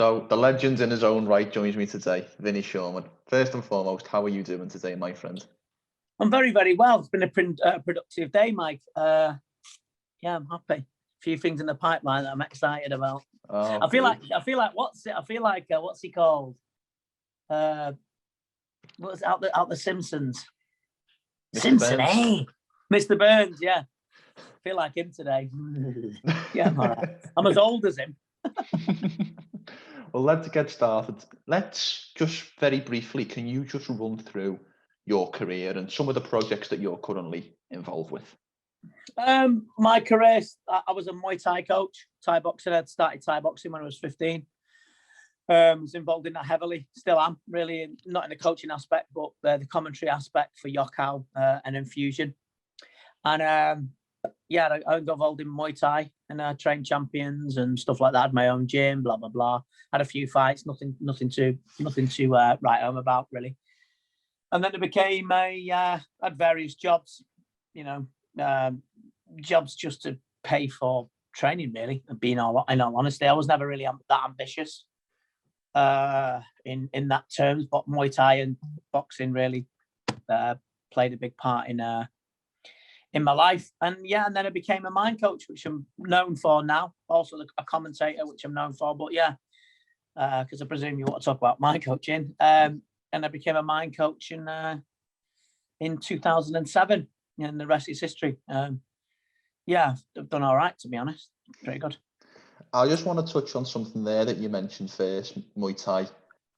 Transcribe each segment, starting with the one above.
So the legend in his own right joins me today, Vinny Shoreman. First and foremost, how are you doing today, my friend? I'm very, very well. It's been a productive day, Mike. Yeah, I'm happy. A few things in the pipeline that I'm excited about. Oh, I feel like what's he called? What's out the Simpsons? Mr. Cincinnati, Mr. Burns. Yeah, I feel like him today. Yeah, I'm all right. I'm as old as him. Well, let's get started. Let's just very briefly, can you just run through your career and some of the projects that you're currently involved with? My career, I was a Muay Thai coach, Thai boxing. I started Thai boxing when I was 15. Was involved in that heavily. Still am, really, not in the coaching aspect, but the commentary aspect for Yokkao and Infusion. And yeah, I got involved in Muay Thai and I trained champions and stuff like that. I had my own gym, blah blah blah. Had a few fights, nothing to write home about really. And then it became had various jobs, you know, jobs just to pay for training really. And being in all honesty, I was never really that ambitious in that terms, but Muay Thai and boxing really played a big part in my life. And yeah, and then I became a mind coach, which I'm known for now. Also a commentator, which I'm known for. But yeah, because I presume you want to talk about mind coaching. And I became a mind coach in 2007, and the rest is history. Yeah, I've done all right, to be honest. Pretty good. I just want to touch on something there that you mentioned first, Muay Thai.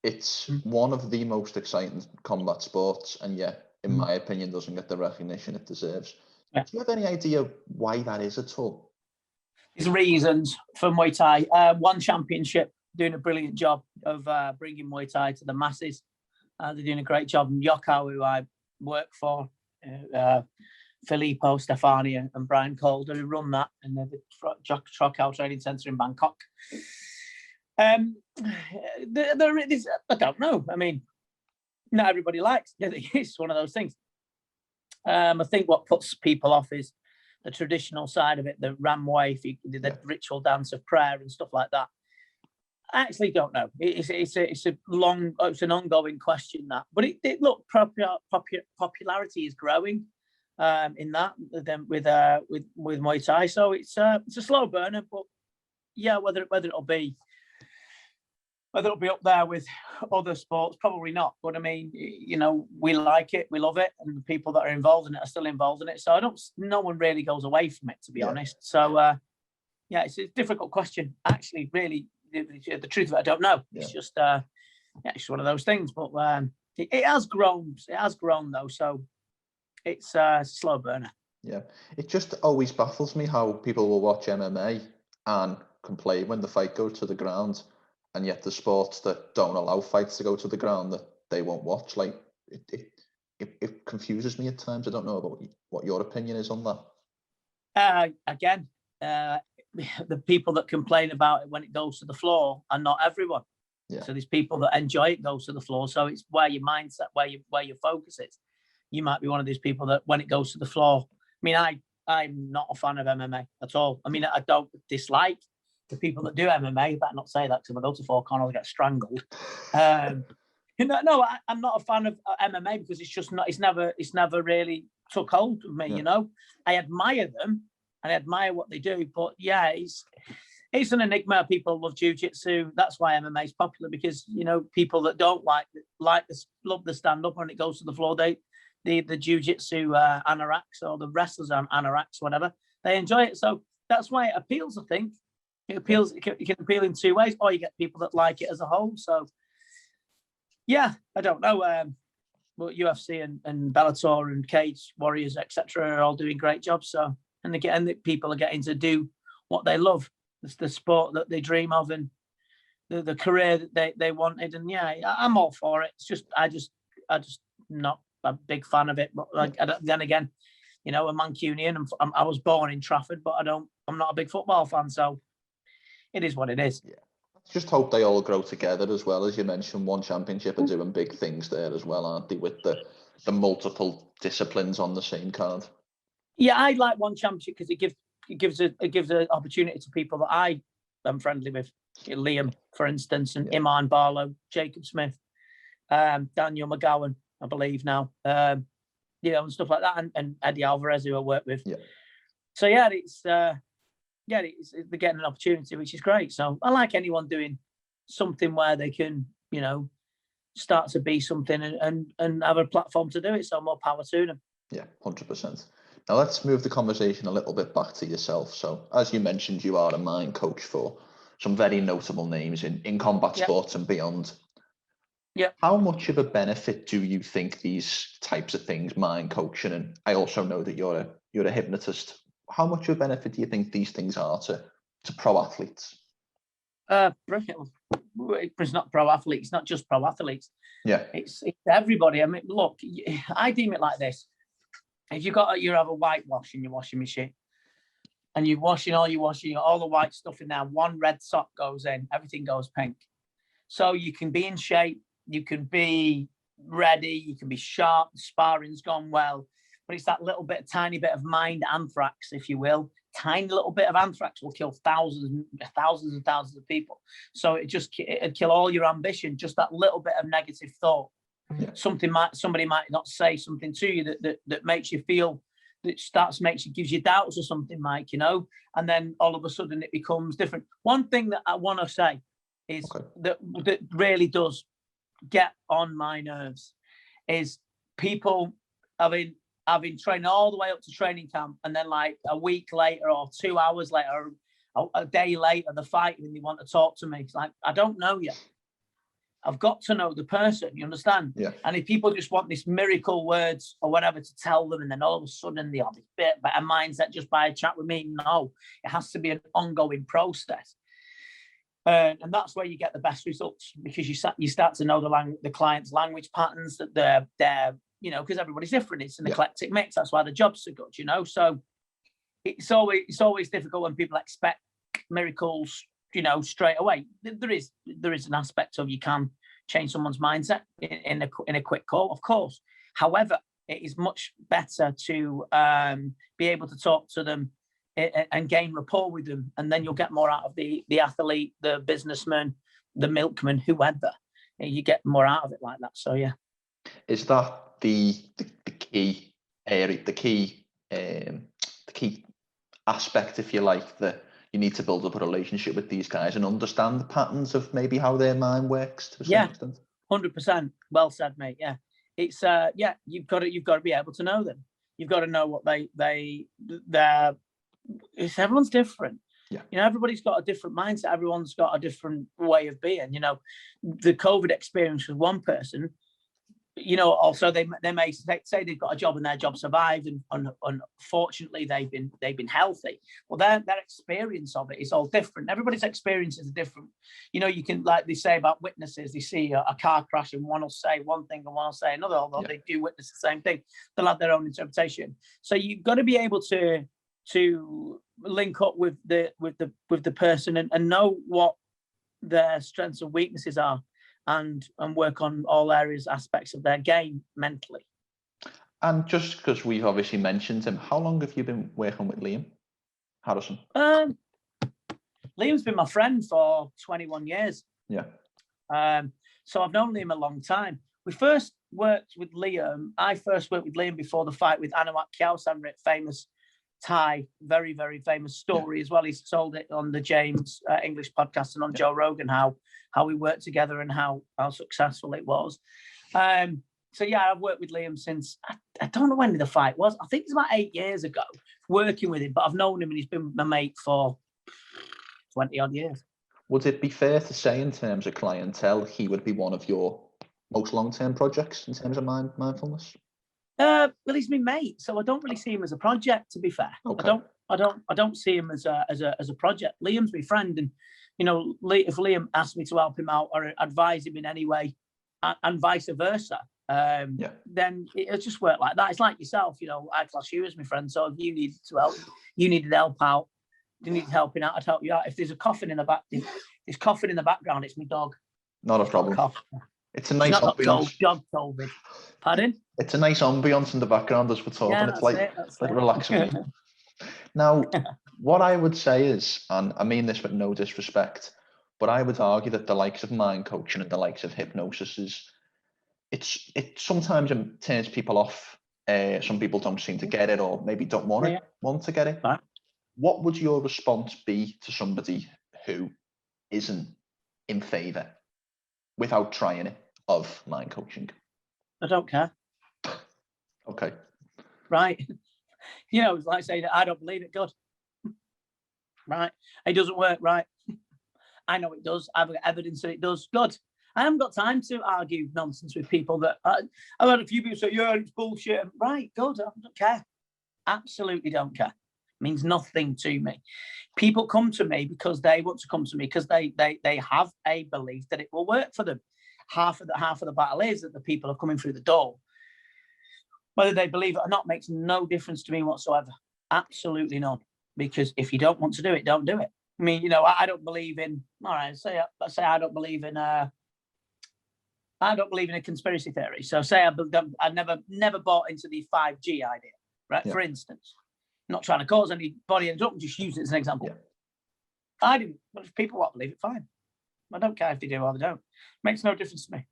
It's one of the most exciting combat sports, and yet, in my opinion, doesn't get the recognition it deserves. Yeah. Do you have any idea why that is at all? There's reasons for Muay Thai. One championship doing a brilliant job of bringing Muay Thai to the masses. They're doing a great job. And Yokkao, who I work for, Filippo, Stefania and Brian Calder, who run that, and the Yokkao Training Centre in Bangkok. I don't know. I mean, not everybody likes it. It's one of those things. I think what puts people off is the traditional side of it, the Ramway, the ritual dance of prayer and stuff like that. I actually don't know. It's an ongoing question that, but look, popularity is growing in that with Muay Thai. So it's a slow burner, but yeah, whether it'll be up there with other sports, probably not. But I mean, you know, we like it, we love it, and the people that are involved in it are still involved in it. So no one really goes away from it, to be honest. So yeah, it's a difficult question. Actually, really, the truth of it, I don't know. It's just it's one of those things. But it has grown. It has grown though. So it's a slow burner. Yeah, it just always baffles me how people will watch MMA and complain when the fight goes to the ground. And yet the sports that don't allow fights to go to the ground, that they won't watch. Like it confuses me at times. I don't know about what your opinion is on that. Again, the people that complain about it when it goes to the floor are not everyone. Yeah. So there's people that enjoy it goes to the floor. So it's where your mindset, where your focus is. You might be one of these people that when it goes to the floor. I mean, I'm not a fan of MMA at all. I mean, I don't dislike the people that do MMA. You better not say that, because if I go to Four Corners, I get strangled. No, I'm not a fan of MMA because it's just not. It's never really took hold of me. Yeah. You know, I admire them and I admire what they do, but yeah, it's an enigma. People love jiu-jitsu. That's why MMA is popular, because you know, people that don't like this love the stand up when it goes to the floor. The jiu-jitsu anoraks, or the wrestlers anoraks, whatever, they enjoy it. So that's why it appeals, I think. It appeals. It can appeal in two ways, or you get people that like it as a whole. So, yeah, I don't know. But UFC and Bellator and Cage Warriors, etc., are all doing great jobs. So, and the people are getting to do what they love. It's the sport that they dream of, and the career that they wanted. And yeah, I'm all for it. It's just I just not a big fan of it. But like then again, you know, a Mancunian. I was born in Trafford, but I'm not a big football fan. So. It is what it is. Yeah. Just hope they all grow together as well. As you mentioned, one championship are doing big things there as well, aren't they? With the multiple disciplines on the same card. Yeah, I like one championship because it gives an opportunity to people that I am friendly with. Liam, for instance, and Iman Barlow, Jacob Smith, Daniel McGowan, I believe now, and stuff like that, and Eddie Alvarez, who I work with. Yeah. So it's they're getting an opportunity, which is great. So I like anyone doing something where they can, start to be something and have a platform to do it. So more power to them. Yeah, 100%. Now let's move the conversation a little bit back to yourself. So as you mentioned, you are a mind coach for some very notable names in combat sports and beyond. Yeah. How much of a benefit do you think these types of things, mind coaching, and I also know that you're a hypnotist, how much of a benefit do you think these things are to pro athletes? Brilliant. It's not pro athletes, not just pro athletes. Yeah. It's everybody. I mean, look, I deem it like this. If you have a whitewash in your washing machine and you're washing all the white stuff in there, one red sock goes in, everything goes pink. So you can be in shape, you can be ready, you can be sharp, the sparring's gone well, but it's that tiny bit of mind anthrax, if you will. Tiny little bit of anthrax will kill thousands and thousands of people. So it'd kill all your ambition, just that little bit of negative thought. Yeah. Somebody might not say something to you that makes you feel, gives you doubts or something, Mike, and then all of a sudden it becomes different. One thing that I want to say is that really does get on my nerves is people having trained all the way up to training camp, and then like a week later or 2 hours later, a day later, they're fighting and they want to talk to me. It's like, I don't know you. I've got to know the person, you understand? Yeah. And if people just want this miracle words or whatever to tell them, and then all of a sudden they have this bit better mindset just by a chat with me, no, it has to be an ongoing process. And that's where you get the best results, because you start to know the client's language patterns, that they're because everybody's different. It's an eclectic mix. That's why the jobs are good, So it's always difficult when people expect miracles, straight away. There is an aspect of you can change someone's mindset in a quick call, of course. However, it is much better to be able to talk to them and gain rapport with them, and then you'll get more out of the athlete, the businessman, the milkman, whoever. You get more out of it like that. So yeah. Is that the key area, the key aspect, if you like, that you need to build up a relationship with these guys and understand the patterns of maybe how their mind works to a certain extent? 100%. Well said, mate. Yeah, it's you've got to be able to know them. You've got to know what they're. Everyone's different. Yeah. Everybody's got a different mindset. Everyone's got a different way of being. The COVID experience with one person. Also they may say they've got a job and their job survived, and unfortunately they've been healthy. Well, their experience of it is all different. Everybody's experiences are different. You can, like they say about witnesses, they see a car crash and one will say one thing and one will say another, although they do witness the same thing. They'll have their own interpretation. So you've got to be able to link up with the person and know what their strengths and weaknesses are, and work on all aspects of their game mentally. And just because we've obviously mentioned him, how long have you been working with Liam Harrison? Liam's been my friend for 21 years. Yeah. So I've known Liam a long time. I first worked with Liam before the fight with Anawat Kyaosamrit, famous Thai, very, very famous story as well. He's told it on the James English podcast and on Joe Rogan, how we worked together and how successful it was. So I've worked with Liam since, I don't know when the fight was. I think it's about 8 years ago, working with him, but I've known him and he's been my mate for 20 odd years. Would it be fair to say, in terms of clientele, he would be one of your most long-term projects in terms of mindfulness? Well, he's my mate, so I don't really see him as a project, to be fair. Okay. I don't see him as a project. Liam's my friend, and if Liam asked me to help him out or advise him in any way, and vice versa, then it'll just work like that. It's like yourself, I class you as my friend, so if you needed help out, you needed helping out, I'd help you out. If there's a coughing in the back, there's coughing in the background, it's my dog. Not a problem. It's a nice ambience. Dog COVID. Pardon? It's a nice ambience in the background as we're talking. Yeah, it's like relaxing. Now, what I would say is, and I mean this with no disrespect, But I would argue that the likes of mind coaching and the likes of hypnosis it sometimes turns people off. Some people don't seem to get it, or maybe don't want to get it. Right. What would your response be to somebody who isn't in favour, without trying it, of mind coaching? I don't care. Okay. Right. It's like saying I don't believe it. Good. Right. It doesn't work. Right. I know it does. I've got evidence that it does. Good. I haven't got time to argue nonsense with people that I've had a few people say, yeah, it's bullshit. Right, good. I don't care. Absolutely don't care. It means nothing to me. People come to me because they want to come to me because they have a belief that it will work for them. Half of the battle is that the people are coming through the door. Whether they believe it or not makes no difference to me whatsoever. Absolutely none. Because if you don't want to do it, don't do it. I mean, I don't believe in. All right, let's say I don't believe in. I don't believe in a conspiracy theory. So say I never bought into the 5G idea, right? Yeah. For instance, I'm not trying to cause anybody any trouble, just use it as an example. Yeah. I didn't. But if people want to believe it, fine. I don't care if they do or they don't. It makes no difference to me.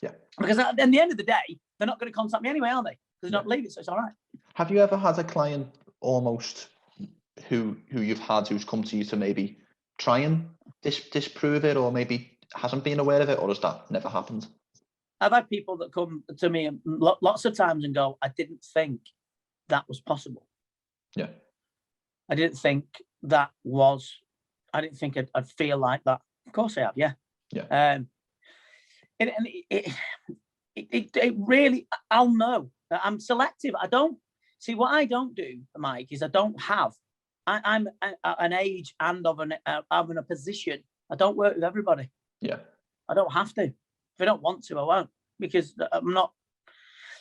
Yeah. Because at the end of the day, they're not going to contact me anyway, are they? Because they don't believe it, so it's all right. Have you ever had a client almost who you've had who's come to you to maybe try and disprove it, or maybe hasn't been aware of it, or has that never happened? I've had people that come to me lots of times and go, I didn't think that was possible. Yeah. I didn't think I didn't think I'd feel like that. Of course I have, yeah. Yeah. It really, I'll know. I'm selective. I don't, see what I don't do, Mike, is I don't have, I'm an age and I'm in a position. I don't work with everybody. Yeah. I don't have to. If I don't want to, I won't, because I'm not.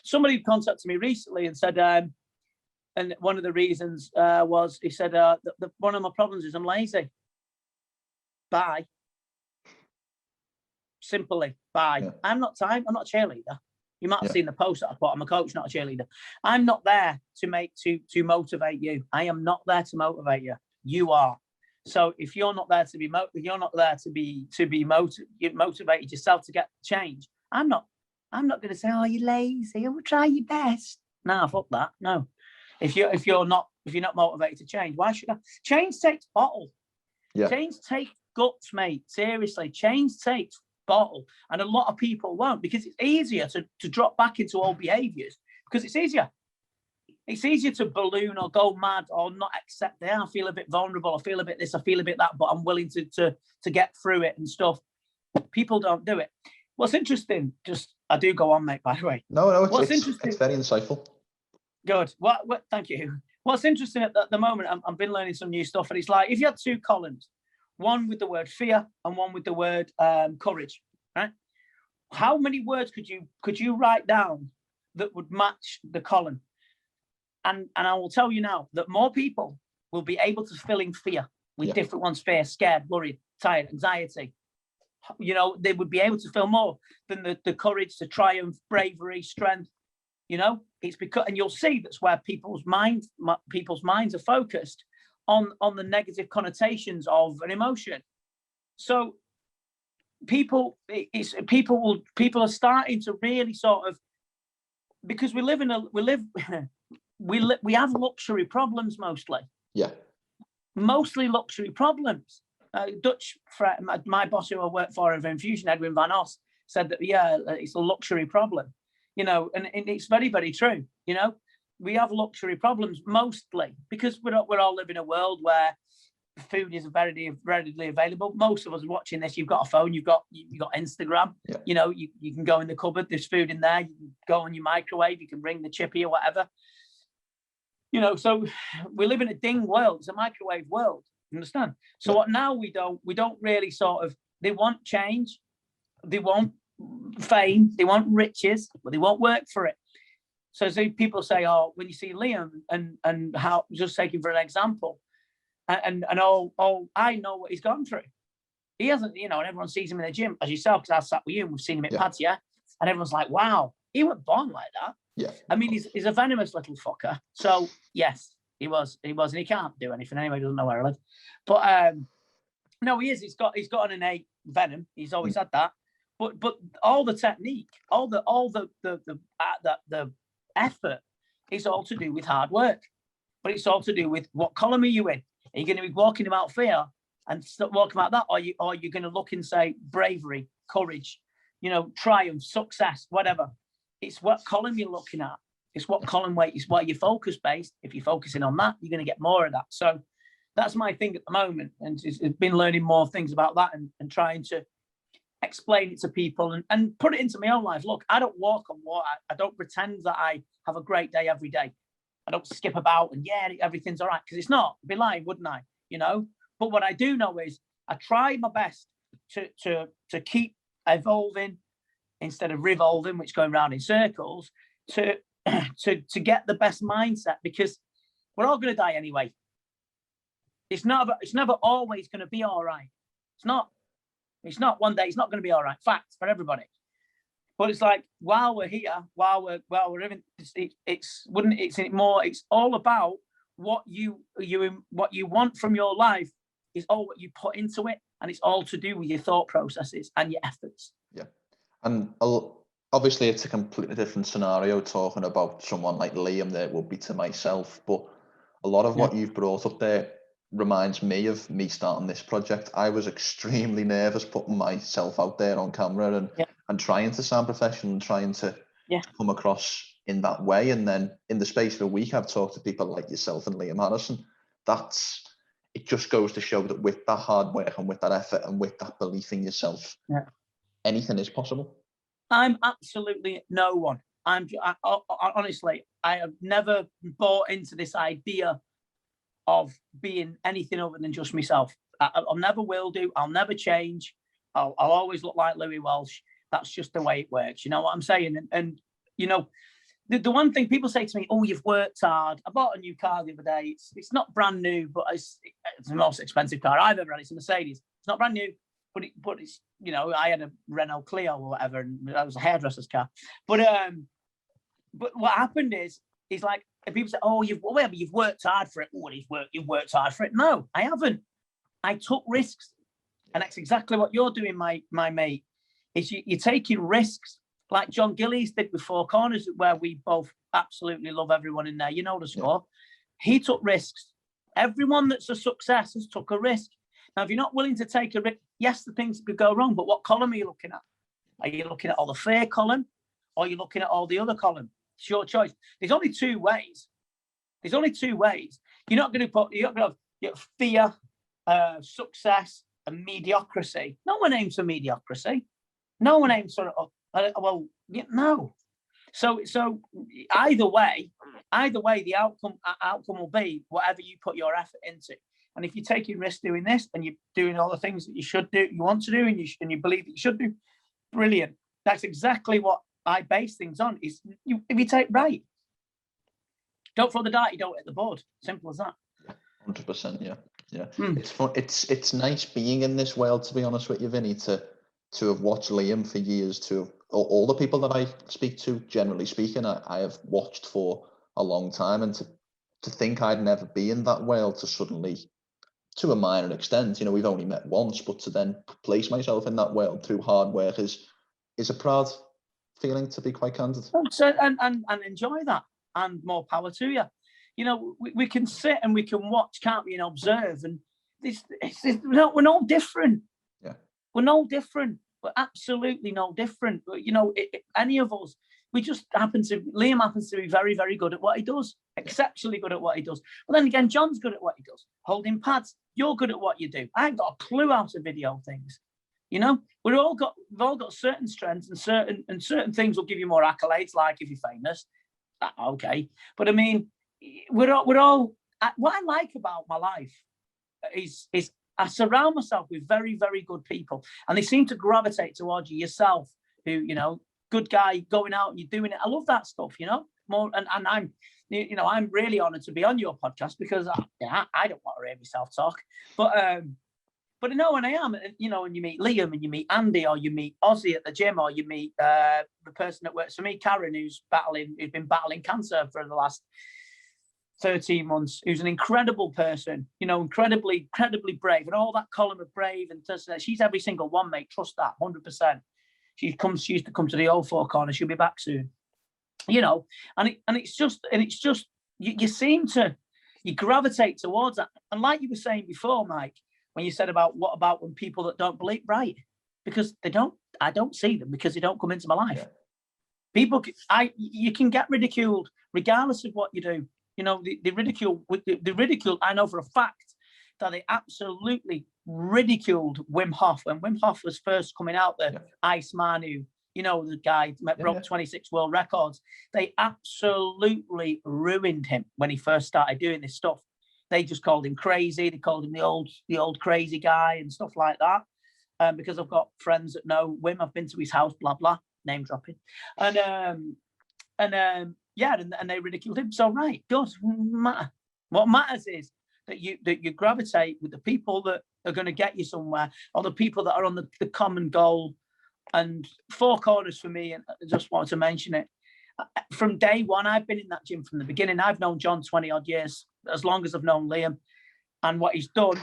Somebody contacted me recently and said, and one of the reasons was, he said, one of my problems is I'm lazy. Bye. Simply, bye. Yeah. I'm not a cheerleader. You might have seen the post that I put. I'm a coach, not a cheerleader. I'm not there to motivate you. I am not there to motivate you. You are. So if you're not there to motivate yourself to get change, I'm not going to say, oh, you're lazy. Oh, try your best. No, fuck that. No. If you're not motivated to change, why should I? Change takes bottle. Yeah. Change takes guts, mate. Seriously, change takes bottle, and a lot of people won't, because it's easier to drop back into old behaviors, because it's easier. It's easier to balloon or go mad or not accept that I feel a bit vulnerable, I feel a bit this, I feel a bit that, but I'm willing to get through it and stuff. People don't do it. What's interesting, I do go on, mate, by the way. No, it's very insightful. Good. What? Thank you. What's interesting at the moment, I've been learning some new stuff, and it's like, if you had two columns, one with the word fear and one with the word courage, right? How many words could you write down that would match the column? And I will tell you now that more people will be able to fill in fear with different ones: fear, scared, worried, tired, anxiety. They would be able to fill more than the courage, the triumph, bravery, strength. It's because, and you'll see that's where people's minds are focused on the negative connotations of an emotion. So people are starting to really sort of, because we have luxury problems mostly. Yeah. Mostly luxury problems. Dutch friend, my boss who I work for over Infusion, Edwin Van Os, said that it's a luxury problem. And it's very, very true. We have luxury problems mostly because we're all living in a world where food is very readily available. Most of us watching this, you've got a phone, you've got Instagram. Yeah. You can go in the cupboard, there's food in there. You can go on your microwave, you can bring the chippy or whatever. So we live in a ding world. It's a microwave world. You understand? So what now we don't really sort of, they want change, they want fame, they want riches, but they won't work for it. So people say, oh, when you see Liam and how, just taking for an example, and all I know what he's gone through. He hasn't, and everyone sees him in the gym, as yourself, because I sat with you and we've seen him at pads, and everyone's like, wow, he wasn't born like that. Yeah. I mean, he's a venomous little fucker. So yes, he was, and he can't do anything anyway. He doesn't know where I live. But No, he is. He's got an innate venom. He's always had that. But all the technique, all the effort is all to do with hard work. But it's all to do with what column are you in? Are you going to be walking about fear and walking about that, or are you going to look and say bravery, courage, triumph, success, whatever? It's what column you're looking at. It's what column weight is what you're focus based. If you're focusing on that, you're going to get more of that. So that's my thing at the moment, and it's been learning more things about that and trying to explain it to people and put it into my own life. Look, I don't walk on water. I don't pretend that I have a great day every day. I don't skip about and everything's all right, because it's not. I'd be lying, wouldn't I? But what I do know is I try my best to keep evolving instead of revolving, which going around in circles, to get the best mindset, because we're all going to die anyway. It's never always going to be all right. It's not one day. It's not going to be all right. Fact for everybody. But it's like, while we're here, while we're living, it's all about what you want from your life is all what you put into it, and it's all to do with your thought processes and your efforts. Yeah, and obviously it's a completely different scenario talking about someone like Liam there would be to myself, but a lot of what you've brought up there reminds me of me starting this project. I was extremely nervous putting myself out there on camera and trying to sound professional and trying to come across in that way. And then in the space of a week, I've talked to people like yourself and Liam Harrison. It just goes to show that with that hard work and with that effort and with that belief in yourself, anything is possible. I'm absolutely no one. Honestly, I have never bought into this idea of being anything other than just myself. I'll never will do. I'll never change. I'll always look like Louis Walsh. That's just the way it works. You know what I'm saying? And the one thing people say to me, "Oh, you've worked hard." I bought a new car the other day. It's not brand new, but it's the most expensive car I've ever had. It's a Mercedes. It's not brand new, but it's I had a Renault Clio or whatever, and that was a hairdresser's car. But what happened is like, if people say, "Oh, you've worked hard for it." "Oh, you've worked hard for it." No, I haven't. I took risks, and that's exactly what you're doing, my mate. Is you're taking risks, like John Gillies did with Four Corners, where we both absolutely love everyone in there. You know the score. Yeah. He took risks. Everyone that's a success has took a risk. Now, if you're not willing to take a risk, yes, the things could go wrong. But what column are you looking at? Are you looking at all the fear column, or are you looking at all the other column? It's your choice. There's only two ways. You're not going to have fear, success, and mediocrity. No one aims for mediocrity. No one aims for no. So either way, the outcome will be whatever you put your effort into. And if you're taking risks doing this, and you're doing all the things that you should do, you want to do, and you believe that you should do, brilliant. That's exactly what I base things on. If you take right, don't throw the dart, you don't hit the board. Simple as that. 100%. Yeah. It's fun. It's nice being in this world, to be honest with you, Vinny, to have watched Liam for years, to all the people that I speak to, generally speaking, I have watched for a long time, and to think I'd never be in that world, to suddenly, to a minor extent, we've only met once, but to then place myself in that world through hard work is a proud feeling, to be quite candid. So, and enjoy that, and more power to you. We can sit and we can watch, can't we, and observe, and we're no different. Yeah, we're no different. We're absolutely no different. Any of us, Liam happens to be very, very good at what he does, exceptionally good at what he does. But then again, John's good at what he does, holding pads. You're good at what you do. I ain't got a clue how to video things. We've all got certain strengths, and certain things will give you more accolades, like if you're famous. Okay, but I mean, we're all. What I like about my life is I surround myself with very, very good people, and they seem to gravitate towards you. Yourself, who good guy, going out and you're doing it. I love that stuff. More, and I'm, I'm really honoured to be on your podcast, because I don't want to hear myself talk, but I know when I am, and you meet Liam, and you meet Andy, or you meet Ozzy at the gym, or you meet the person that works for me, Karen, who's been battling cancer for the last 13 months, who's an incredible person, you know, incredibly brave, and all that column of brave, and she's every single one, mate. Trust that, 100%. She used to come to the old Four Corners. She'll be back soon, you know. And it's just you seem to, you gravitate towards that. And like you were saying before, Mike, when you said about what about when people that don't believe, right? Because I don't see them because they don't come into my life. Yeah. People, you can get ridiculed regardless of what you do. You know, the ridicule. I know for a fact that they absolutely ridiculed Wim Hof when Wim Hof was first coming out. The Iceman, who, you know, the guy broke 26 world records. They absolutely ruined him when he first started doing this stuff. They just called him crazy. They called him the old crazy guy and stuff like that. Because I've got friends that know Wim. I've been to his house, blah blah, name dropping, and they ridiculed him. So right, doesn't matter. What matters is that you gravitate with the people that are going to get you somewhere, or the people that are on the common goal. And Four Corners for me, and I just wanted to mention it. From day one, I've been in that gym from the beginning. I've known John 20 odd years, as long as I've known Liam, and what he's done,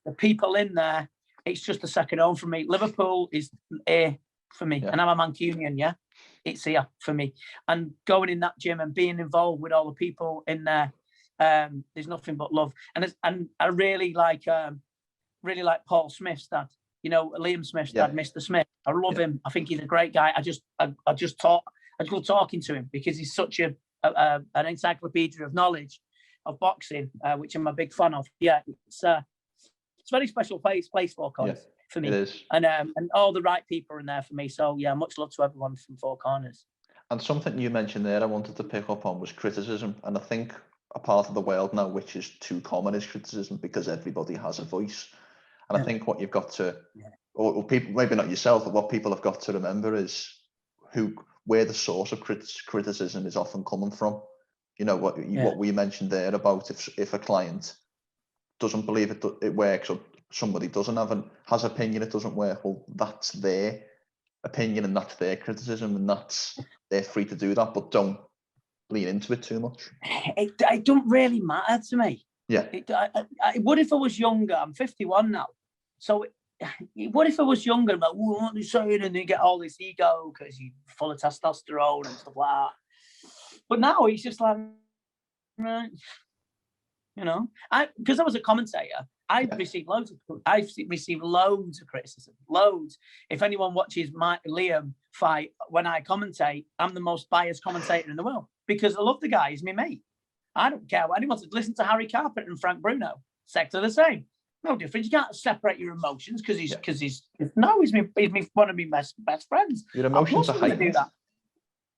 the people in there, it's just a second home for me. Liverpool is A for me, and I'm a Mancunian, yeah. It's here for me. And going in that gym and being involved with all the people in there, there's nothing but love. And I really like Paul Smith's dad. You know, Liam Smith's dad, Mr. Smith. I love him. I think he's a great guy. I just love talking to him because he's such an encyclopedia of knowledge of boxing, which I'm a big fan of. Yeah, it's a very special place Four Corners for me. It is. And all the right people are in there for me. So yeah, much love to everyone from Four Corners. And something you mentioned there I wanted to pick up on was criticism. And I think a part of the world now which is too common is criticism, because everybody has a voice. And I think what you've got to, or people, maybe not yourself, but what people have got to remember is where the source of criticism is often coming from. You know, what we mentioned there about if a client doesn't believe it works, or somebody has opinion it doesn't work, well, that's their opinion and that's their criticism, and they're free to do that, but don't lean into it too much. It don't really matter to me. Yeah. What if I was younger? I'm 51 now. So what if I was younger? I'm like, what are you saying? And you get all this ego because you're full of testosterone and stuff like that. But now he's just like, right. You know, because I was a commentator, I've received loads of criticism, loads. If anyone watches my Liam fight when I commentate, I'm the most biased commentator in the world because I love the guy. He's my mate. I don't care what anyone says. Listen to Harry Carpenter and Frank Bruno. Sex are the same. No difference. You can't separate your emotions because he's one of my best friends. Your emotions are heightened. Do that.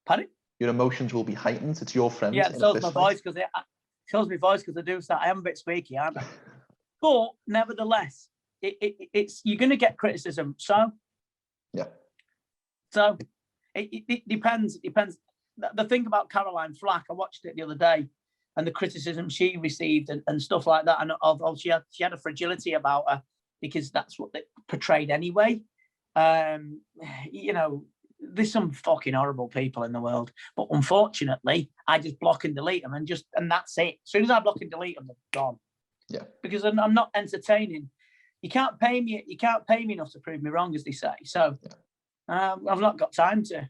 Pardon? Your emotions will be heightened. It's your friend. Yeah, it shows my voice because I do start. I am a bit squeaky, aren't I? But nevertheless, it's you're going to get criticism. So it depends. It depends. The thing about Caroline Flack, I watched it the other day, and the criticism she received and stuff like that. And although she had a fragility about her because that's what they portrayed anyway. You know, there's some fucking horrible people in the world, but unfortunately, I just block and delete them, and that's it. As soon as I block and delete them, they're gone. Yeah. Because I'm not entertaining. You can't pay me enough to prove me wrong, as they say. So I've not got time to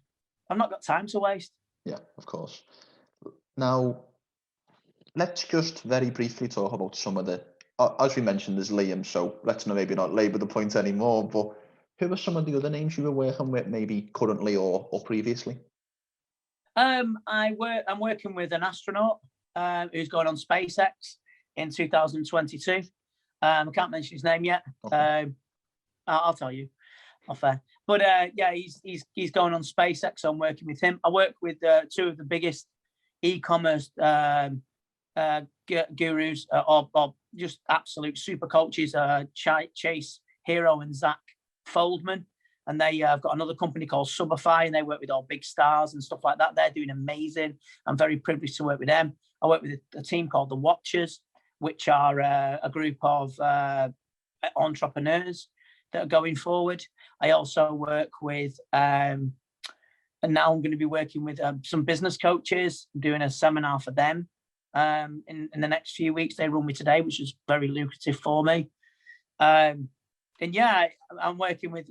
waste. Yeah, of course. Now, let's just very briefly talk about some of the, as we mentioned, there's Liam, so let's maybe not labour the point anymore, but who are some of the other names you were working with, maybe currently or previously? I'm working with an astronaut who's going on SpaceX in 2022. I can't mention his name yet. Okay. I'll tell you off air. But he's going on SpaceX, so I'm working with him. I work with two of the biggest e-commerce gurus or just absolute super coaches, Chase Hero and Zach Foldman. And they have got another company called Subify, and they work with all big stars and stuff like that. They're doing amazing. I'm very privileged to work with them. I work with a team called The Watchers, which are a group of entrepreneurs that are going forward. I also work with, and now I'm going to be working with some business coaches, doing a seminar for them in the next few weeks. They run me today, which is very lucrative for me. And yeah, I'm working with.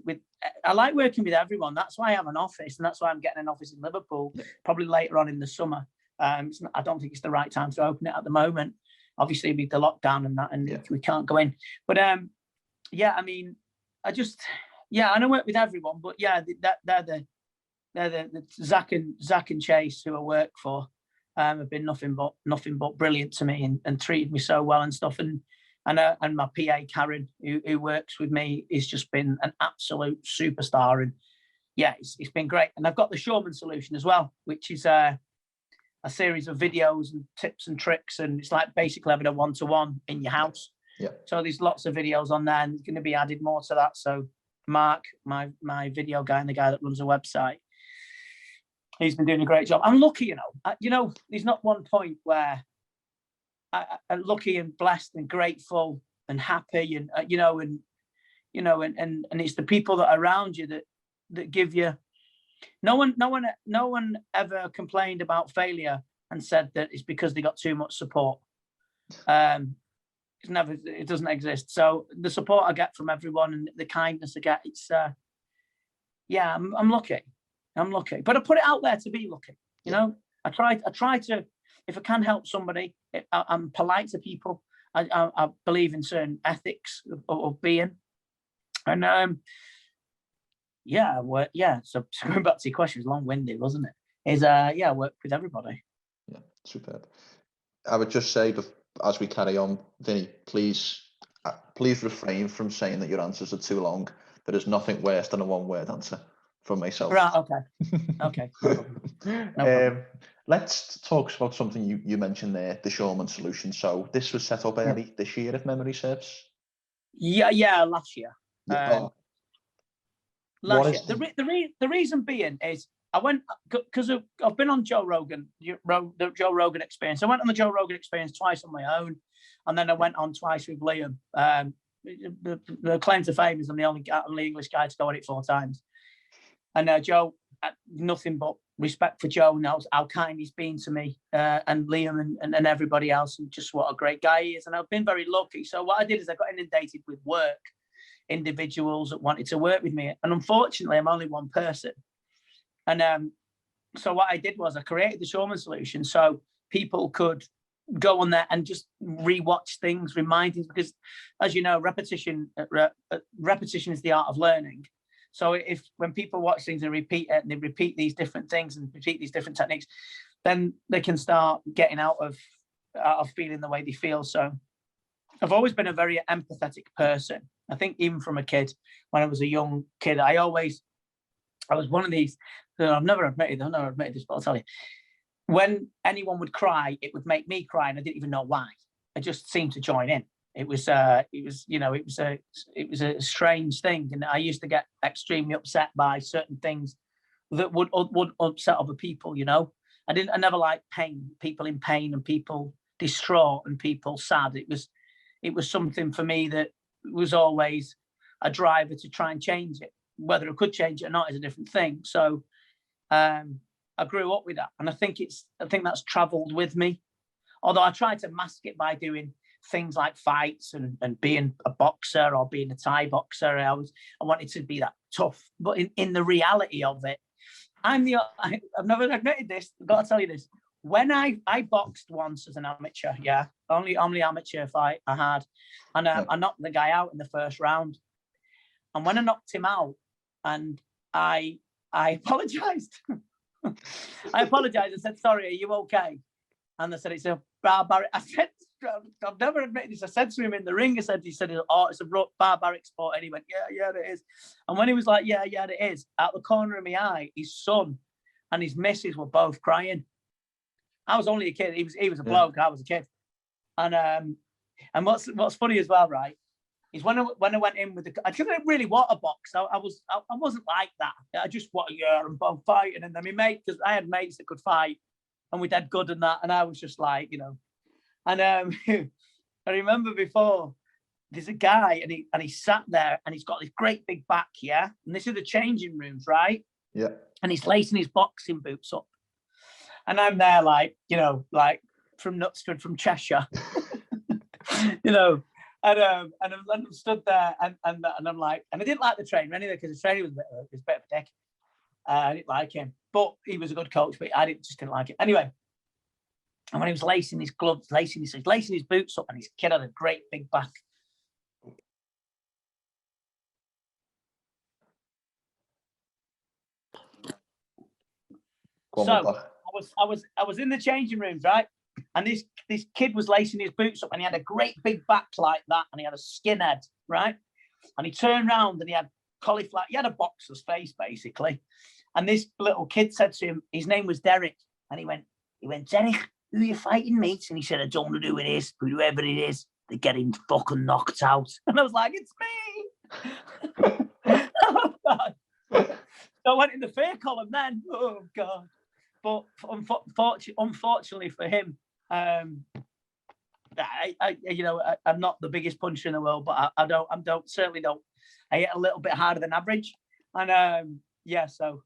I like working with everyone. That's why I have an office, and that's why I'm getting an office in Liverpool, probably later on in the summer. I don't think it's the right time to open it at the moment. Obviously, with the lockdown and that, and we can't go in. But yeah, I mean, I don't work with everyone, but yeah, they're the Zach and Chase, who I work for, have been nothing but brilliant to me and treated me so well and stuff. And my PA Karen, who works with me, has just been an absolute superstar. And yeah, it's been great. And I've got the Shoreman solution as well, which is a series of videos and tips and tricks, and it's like basically having a one-to-one in your house. Yeah. So there's lots of videos on there, and there's going to be added more to that. So Mark, my video guy and the guy that runs the website, he's been doing a great job. I'm lucky, there's not one point where I'm lucky and blessed and grateful and happy, and and it's the people that are around you that give you. No one ever complained about failure and said that it's because they got too much support. It doesn't exist. So the support I get from everyone and the kindness I get, it's I'm lucky. I'm lucky, but I put it out there to be lucky. I try to, if I can help somebody, I'm polite to people. I believe in certain ethics of being, and So going back to your question, it's long-winded, wasn't it? I work with everybody. Yeah, superb. I would just say, as we carry on, Vinny, please refrain from saying that your answers are too long. There is nothing worse than a one-word answer from myself. Right. Okay. No problem. Let's talk about something you mentioned there, the Shoreman solution. So this was set up early this year, if memory serves. Yeah, last year. Last year. The reason being is I went because I've been on Joe Rogan, the Joe Rogan Experience. I went on the Joe Rogan Experience twice on my own, and then I went on twice with Liam. The claim to fame is I'm the only English guy to go on it 4 times. And Joe, nothing but respect for Joe, knows how kind he's been to me, and Liam and everybody else, and just what a great guy he is. And I've been very lucky. So what I did is I got inundated with work, individuals that wanted to work with me. And unfortunately, I'm only one person. And so what I did was I created the Shoreman solution so people could go on there and just rewatch things, remind things, because as you know, repetition is the art of learning. So when people watch things and repeat it, and they repeat these different things and repeat these different techniques, then they can start getting out of feeling the way they feel. So I've always been a very empathetic person. I think even from a kid, when I was a young kid, I was one of these. I've never admitted this, but I'll tell you. When anyone would cry, it would make me cry, and I didn't even know why. I just seemed to join in. It was a strange thing, and I used to get extremely upset by certain things that would upset other people. I never liked pain, people in pain, and people distraught, and people sad. It was something for me that was always a driver to try and change it. Whether I could change it or not is a different thing. So I grew up with that, and I think that's traveled with me. Although I tried to mask it by doing things like fights and being a boxer or being a Thai boxer. I wanted to be that tough, but in the reality of it, I've never admitted this. I've got to tell you this. When I boxed once as an amateur, only amateur fight I had, and I knocked the guy out in the first round. And when I knocked him out, and I apologized. I apologized. I said, "Sorry, are you okay?" And they said, "It's a barbaric." I said, "I've never admitted this." I said to him in the ring, he said, "Oh, it's a barbaric sport." And he went, "Yeah, it is." And when he was like, "Yeah, it is," out the corner of my eye, his son and his missus were both crying. I was only a kid. He was a bloke. I was a kid. And what's funny as well, right, is when I went in with I didn't really want a box. I wasn't like that. I just wanted and both fighting. And then my mate, because I had mates that could fight, and we did good and that. And I was just like, And I remember before, there's a guy, and he sat there, and he's got this great big back, and this is the changing rooms, right? Yeah. And he's lacing his boxing boots up, and I'm there like from Knutsford, from Cheshire, you know, and I'm stood there and I'm like, and I didn't like the trainer anyway, because the trainer was a bit of a dick. I didn't like him, but he was a good coach, but I just didn't like it. Anyway, and when he was lacing his gloves, lacing his boots up, and his kid had a great big back. So I was in the changing rooms, right? And this kid was lacing his boots up, and he had a great big back like that, and he had a skinhead, right? And he turned around and he had cauliflower. He had a boxer's face, basically. And this little kid said to him, his name was Derek, and he went, Derek, who are you fighting, mate? And he said, I don't know who it is, but whoever it is, they're getting fucking knocked out. And I was like, it's me. Oh, God. So I went in the fear column then. Oh, God. But unfortunately for him, I'm not the biggest puncher in the world, but I certainly don't. I hit a little bit harder than average, and so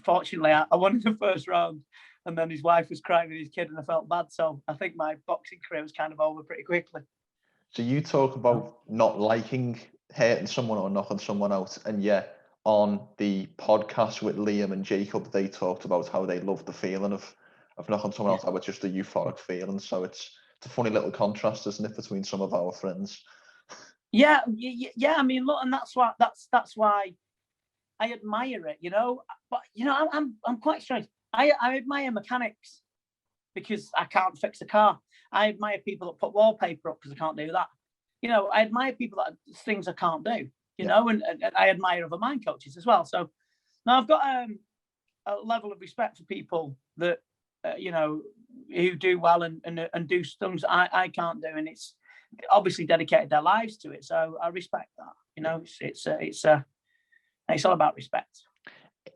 fortunately I won in the first round, and then his wife was crying with his kid, and I felt bad. So I think my boxing career was kind of over pretty quickly. So you talk about not liking hurting someone or knocking someone out, and yet on the podcast with Liam and Jacob, they talked about how they loved the feeling of knocking someone out. That was just a euphoric feeling. So it's a funny little contrast, isn't it, between some of our friends? Yeah. I mean, look, and that's why I admire it, you know. But you know, I'm quite strange. I admire mechanics because I can't fix a car. I admire people that put wallpaper up because I can't do that. You know, I admire people that things I can't do. You know, and I admire other mind coaches as well. So now I've got a level of respect for people that you know, who do well and do things I can't do, and it's obviously dedicated their lives to it. So I respect that. You know, it's all about respect.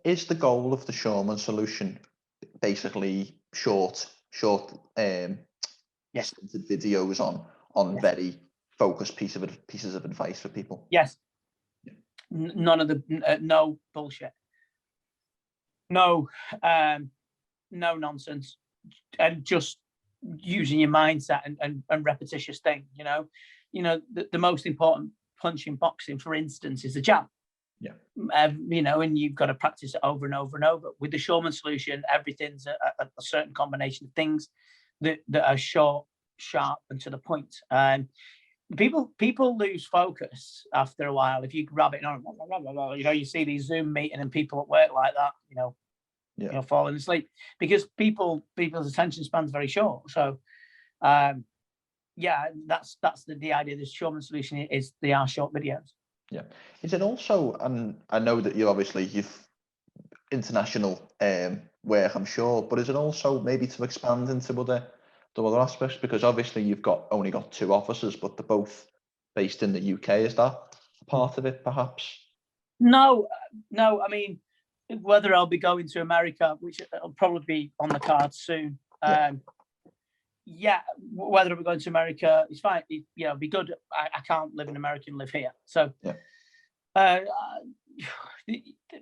Is the goal of the Shoreman solution basically short yes, videos on very focused pieces of advice for people? Yes. None of the no bullshit, no nonsense, and just using your mindset and repetitious thing. You know, the most important punch in boxing, for instance, is the jab. Yeah. You know, and you've got to practice it over and over and over. With the Shoreman solution, everything's a certain combination of things that are short, sharp, and to the point. People lose focus after a while. If you grab it, you know, you see these Zoom meeting and people at work like that, you know, falling asleep because people's attention span's very short. So, that's the idea. This Shoreman solution is they are short videos. Yeah. Is it also, and I know that you've international work, I'm sure, but is it also maybe to expand into other aspects? Because obviously you've only got 2 offices, but they're both based in the UK. Is that part of it, perhaps? No. I mean, whether I'll be going to America, which will probably be on the cards soon. Whether I'll be going to America, it's fine. It'd be good. I can't live in America and live here. So,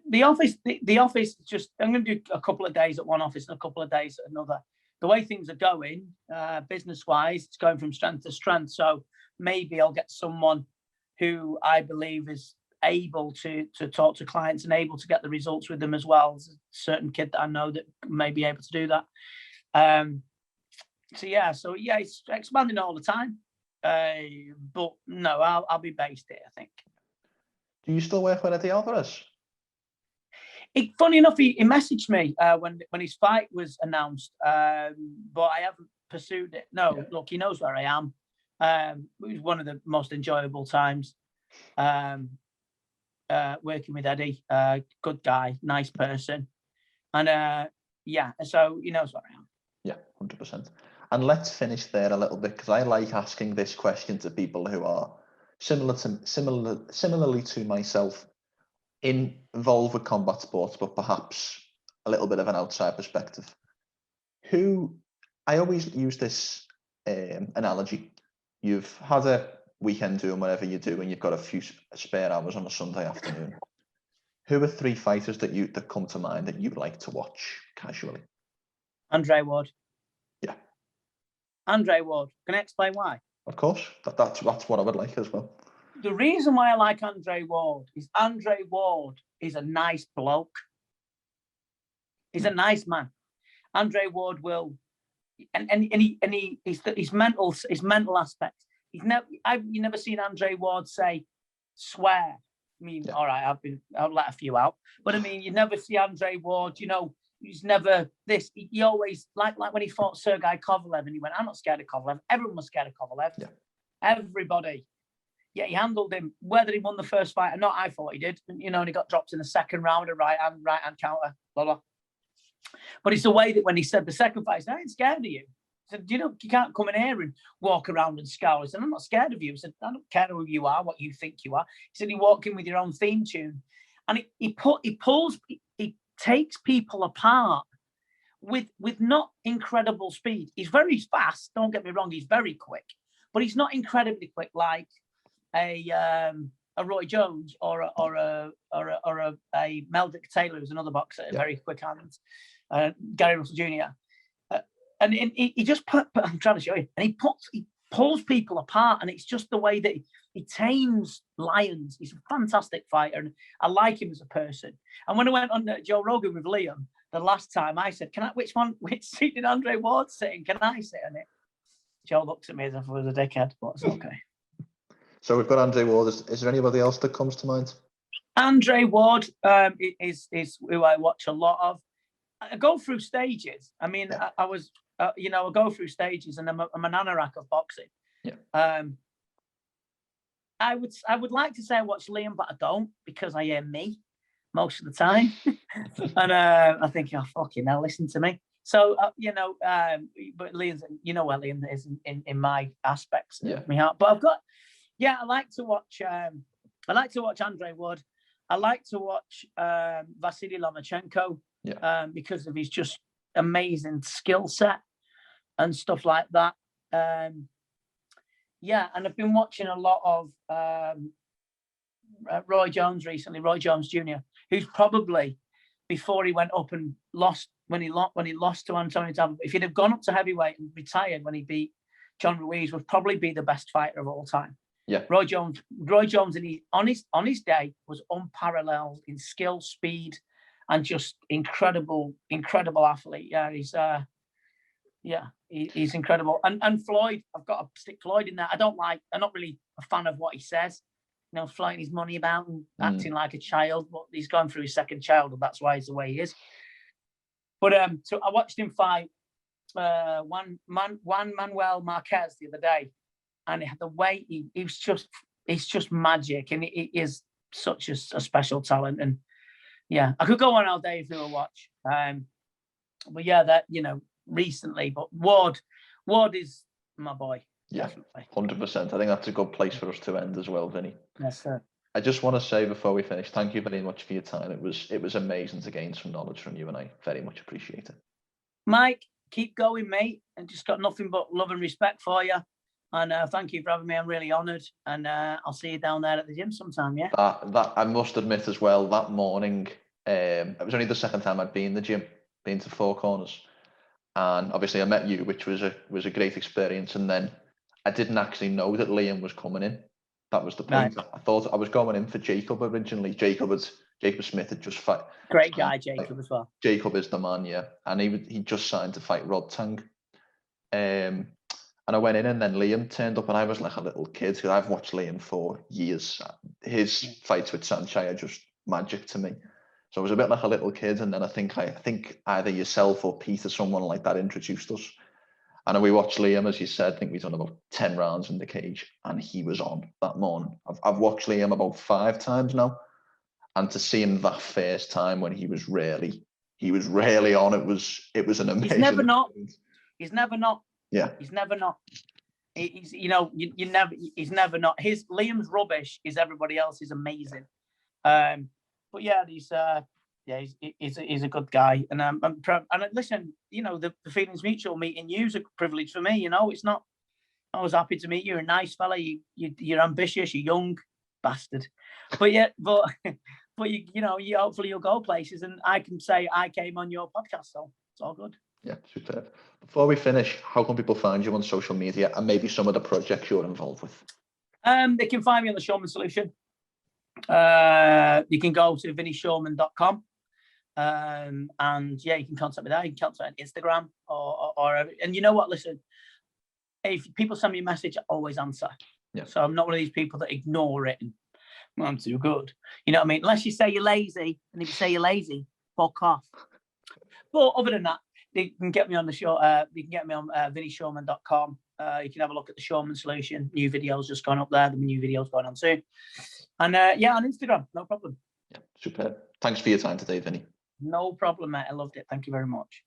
the office. Just I'm going to do a couple of days at one office and a couple of days at another. The way things are going, business-wise, it's going from strength to strength. So maybe I'll get someone who I believe is able to talk to clients and able to get the results with them as well. There's a certain kid that I know that may be able to do that. It's expanding all the time. But no, I'll be based here, I think. Do you still work with Eddie Alvarez? Funny enough, he messaged me when his fight was announced, but I haven't pursued it. No, look, he knows where I am. It was one of the most enjoyable times working with Eddie. Good guy, nice person, and so he knows where I am. Yeah, 100%. And let's finish there a little bit, because I like asking this question to people who are similarly to myself, involved with combat sports, but perhaps a little bit of an outside perspective. I always use this analogy. You've had a weekend doing whatever you do, and you've got a few spare hours on a Sunday afternoon. Who are 3 fighters that come to mind that you'd like to watch casually? Andre Ward. Yeah. Andre Ward. Can I explain why? Of course. That's what I would like as well. The reason why I like Andre Ward is a nice bloke. He's a nice man. Andre Ward will, his mental aspect. You never seen Andre Ward say swear. I mean, all right, I'll let a few out, but I mean, you never see Andre Ward. He's never this. He always like when he fought Sergei Kovalev, and he went, "I'm not scared of Kovalev." Everyone was scared of Kovalev. Yeah. Everybody. Yeah, he handled him. Whether he won the first fight or not, I thought he did. And he got dropped in the second round, a right hand counter, blah blah. But it's the way that when he said the second fight, he said, "I ain't scared of you." He said, you can't come in here and walk around and scowl. He said, "I'm not scared of you." He said, "I don't care who you are, what you think you are." He said, "You walk in with your own theme tune." And he takes people apart with not incredible speed. He's very fast, don't get me wrong, he's very quick, but he's not incredibly quick like a Roy Jones or a Meldrick Taylor, who's another boxer, very quick hands, Gary Russell Jr. And he just I'm trying to show you, and he pulls people apart, and it's just the way that he tames lions. He's a fantastic fighter, and I like him as a person. And when I went on Joe Rogan with Liam the last time, I said, which seat did Andre Ward sit in? Can I sit on it? Joe looks at me as if I was a dickhead, but it's okay. So we've got Andre Ward. Is there anybody else that comes to mind? Andre Ward is who I watch a lot of. I go through stages. I mean, I was, I go through stages, and I'm an anorak of boxing. Yeah. I would like to say I watch Liam, but I don't, because I hear me most of the time, and I think, oh fucking hell, listen to me. So but Liam's, where Liam is in my aspects of my heart. But I've got, I like to watch. I like to watch Andre Ward. I like to watch Vasily Lomachenko. Because of his just amazing skill set and stuff like that. And I've been watching a lot of Roy Jones recently, Roy Jones Jr., who's probably, before he went up and lost, when he lost to Antonio Tarver, if he'd have gone up to heavyweight and retired when he beat John Ruiz, would probably be the best fighter of all time. Yeah, Roy Jones, and on his day was unparalleled in skill, speed, and just incredible athlete. Yeah, he's incredible. And Floyd, I've got to stick Floyd in there. I'm not really a fan of what he says. Flying his money about and acting like a child. But he's gone through his second childhood. That's why he's the way he is. But so I watched him fight Juan Manuel Marquez the other day, and the way it's just magic, and he is such a special talent. And I could go on all day if we were watch. But recently. But Ward is my boy. Yeah, 100%. I think that's a good place for us to end as well, Vinny. Yes, sir. I just want to say before we finish, thank you very much for your time. It was amazing to gain some knowledge from you, and I very much appreciate it. Mike, keep going, mate. And just got nothing but love and respect for you. And thank you for having me. I'm really honoured. And I'll see you down there at the gym sometime, yeah? That I must admit as well, that morning, it was only the second time I'd been in the gym, been to Four Corners. And obviously I met you, which was a great experience. And then I didn't actually know that Liam was coming in. That was the point. Right. I thought I was going in for Jacob originally. Jacob Smith had just fight. Great guy, Jacob, as well. Jacob is the man, yeah. And he just signed to fight Rod Tang. And I went in, and then Liam turned up, and I was like a little kid, because I've watched Liam for years. His fights with Sanchez are just magic to me. So I was a bit like a little kid, and then I think either yourself or Pete or someone like that introduced us. And we watched Liam, as you said. I think we've done about 10 rounds in the cage, and he was on that morning. I've watched Liam about 5 times now, and to see him that first time when he was really on, it was an amazing. He's never not. Yeah. He's never not. He's he's never not. Liam's rubbish is everybody else is amazing. But yeah, he's a good guy, and I'm proud. And listen, the feeling's mutual. Meeting you's a privilege for me. It's not. I was happy to meet you. You're a nice fella. You're ambitious. You're young, bastard. But you hopefully you'll go places, and I can say I came on your podcast, so it's all good. Yeah, superb. Before we finish, how can people find you on social media and maybe some of the projects you're involved with? They can find me on the Shoreman Solution. You can go to vinnyshoreman.com. And yeah, you can contact me there. You can contact me on Instagram or and you know what? Listen, if people send me a message, I always answer. Yeah. So I'm not one of these people that ignore it and well, I'm too good. You know what I mean? Unless you say you're lazy, and if you say you're lazy, fuck off. But other than that, you can get me on the show. You can get me on vinnyshoreman.com. You can have a look at the Shoreman Solution. New videos just gone up there. The new videos going on soon. And yeah, on Instagram, no problem. Yeah, superb. Thanks for your time today, Vinny. No problem, mate. I loved it. Thank you very much.